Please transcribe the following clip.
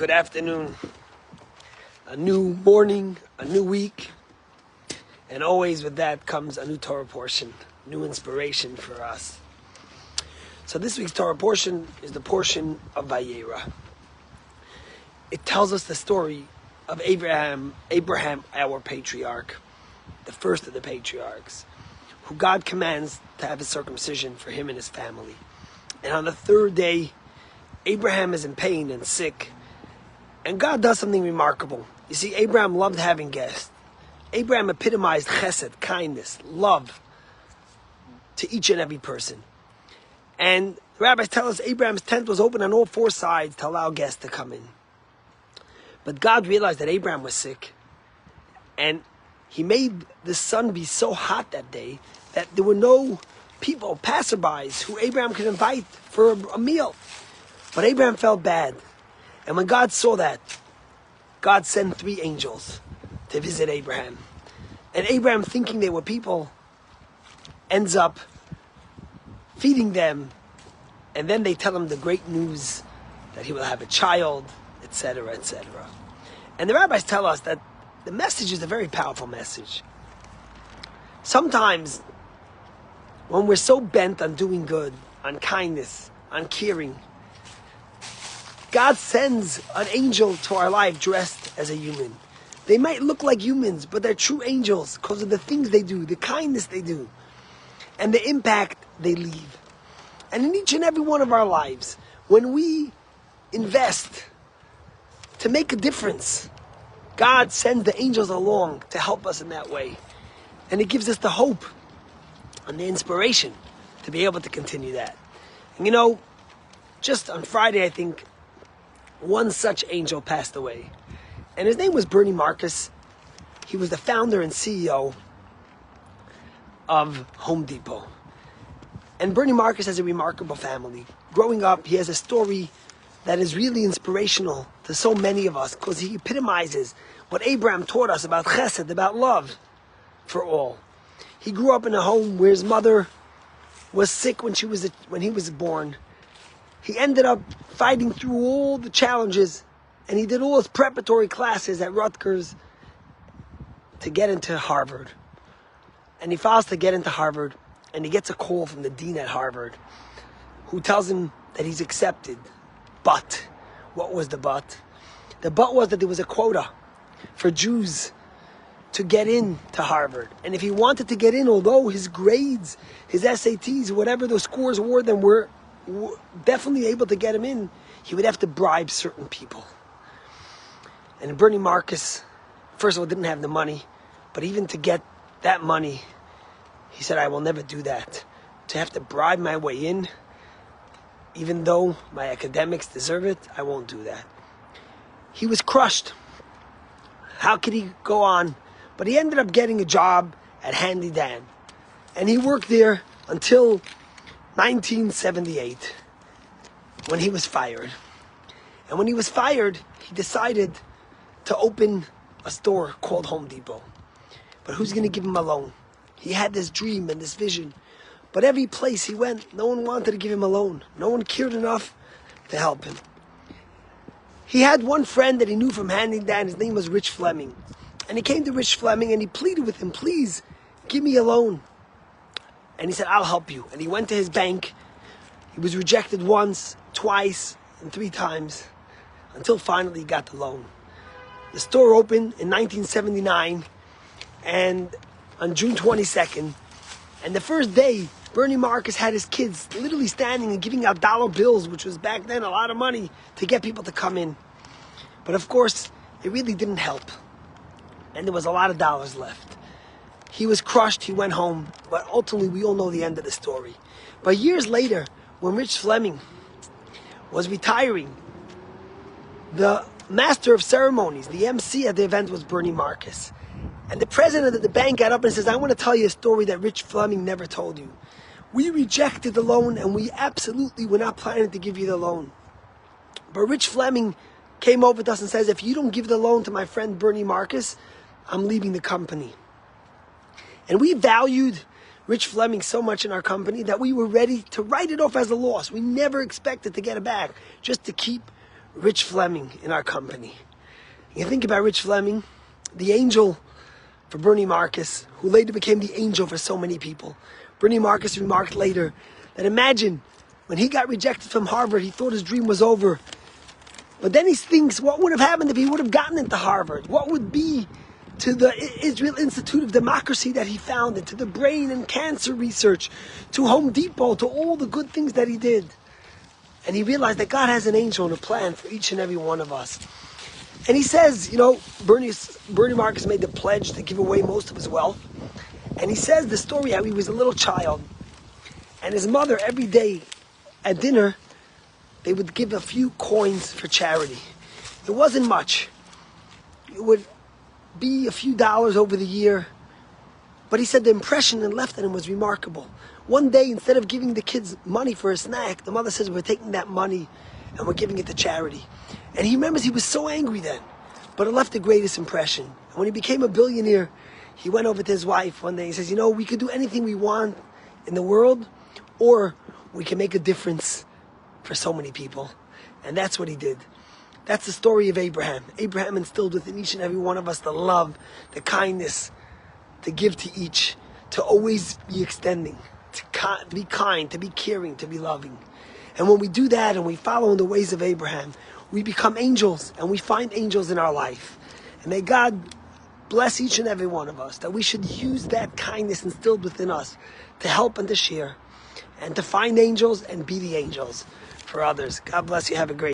Good afternoon. A new morning, a new week, and always with that comes a new Torah portion, new inspiration for us. So this week's Torah portion is the portion of Vayera. It tells us the story of Abraham, our patriarch, the first of the patriarchs, who God commands to have a circumcision for him and his family. And on the third day, Abraham is in pain and sick, and God does something remarkable. You see, Abraham loved having guests. Abraham epitomized chesed, kindness, love to each and every person. And the rabbis tell us Abraham's tent was open on all four sides to allow guests to come in. But God realized that Abraham was sick, and he made the sun be so hot that day that there were no people, passerbys, who Abraham could invite for a meal. But Abraham felt bad. And when God saw that, God sent 3 angels to visit Abraham. And Abraham, thinking they were people, ends up feeding them. And then they tell him the great news that he will have a child, etc., etc. And the rabbis tell us that the message is a very powerful message. Sometimes, when we're so bent on doing good, on kindness, on caring, God sends an angel to our life dressed as a human. They might look like humans, but they're true angels because of the things they do, the kindness they do, and the impact they leave. And in each and every one of our lives, when we invest to make a difference, God sends the angels along to help us in that way. And it gives us the hope and the inspiration to be able to continue that. And you know, just on Friday, I think, one such angel passed away. And his name was Bernie Marcus. He was the founder and CEO of Home Depot. And Bernie Marcus has a remarkable family. Growing up, he has a story that is really inspirational to so many of us because he epitomizes what Abraham taught us about chesed, about love for all. He grew up in a home where his mother was sick when he was born. He ended up fighting through all the challenges, and he did all his preparatory classes at Rutgers to get into Harvard. And he files to get into Harvard, and he gets a call from the dean at Harvard who tells him that he's accepted. But, what was the but? The but was that there was a quota for Jews to get into Harvard. And if he wanted to get in, although his grades, his SATs, whatever those scores were, then were definitely able to get him in, he would have to bribe certain people. And Bernie Marcus, first of all, didn't have the money, but even to get that money, he said, I will never do that. To have to bribe my way in, even though my academics deserve it, I won't do that. He was crushed. How could he go on? But he ended up getting a job at Handy Dan. And he worked there until 1978, when he was fired. And when he was fired, he decided to open a store called Home Depot. But who's going to give him a loan? He had this dream and this vision. But every place he went, no one wanted to give him a loan. No one cared enough to help him. He had one friend that he knew from Handing Down. His name was Rich Fleming. And he came to Rich Fleming and he pleaded with him, please, give me a loan. And he said, I'll help you. And he went to his bank. He was rejected once, twice, and 3 times, until finally he got the loan. The store opened in 1979, and on June 22nd, and the first day, Bernie Marcus had his kids literally standing and giving out dollar bills, which was back then a lot of money, to get people to come in. But of course, it really didn't help. And there was a lot of dollars left. He was crushed, he went home, but ultimately we all know the end of the story. But years later, when Rich Fleming was retiring, the master of ceremonies, the MC at the event, was Bernie Marcus. And the president of the bank got up and says, I want to tell you a story that Rich Fleming never told you. We rejected the loan and we absolutely were not planning to give you the loan. But Rich Fleming came over to us and says, if you don't give the loan to my friend Bernie Marcus, I'm leaving the company. And we valued Rich Fleming so much in our company that we were ready to write it off as a loss. We never expected to get it back, just to keep Rich Fleming in our company. You think about Rich Fleming, the angel for Bernie Marcus, who later became the angel for so many people. Bernie Marcus remarked later that imagine when he got rejected from Harvard, he thought his dream was over. But then he thinks, what would have happened if he would have gotten into Harvard? What would be to the Israel Institute of Democracy that he founded, to the brain and cancer research, to Home Depot, to all the good things that he did? And he realized that God has an angel and a plan for each and every one of us. And he says, you know, Bernie Marcus made the pledge to give away most of his wealth. And he says the story how he was a little child. And his mother, every day at dinner, they would give a few coins for charity. It wasn't much. It would be a few dollars over the year. But he said the impression it left on him was remarkable. One day, instead of giving the kids money for a snack, the mother says, we're taking that money and we're giving it to charity. And he remembers he was so angry then, but it left the greatest impression. And when he became a billionaire, he went over to his wife one day. He says, you know, we could do anything we want in the world, or we can make a difference for so many people. And that's what he did. That's the story of Abraham. Abraham instilled within each and every one of us the love, the kindness, to give to each, to always be extending, to be kind, to be caring, to be loving. And when we do that and we follow in the ways of Abraham, we become angels, and we find angels in our life. And may God bless each and every one of us, that we should use that kindness instilled within us to help and to share, and to find angels and be the angels for others. God bless you. Have a great day.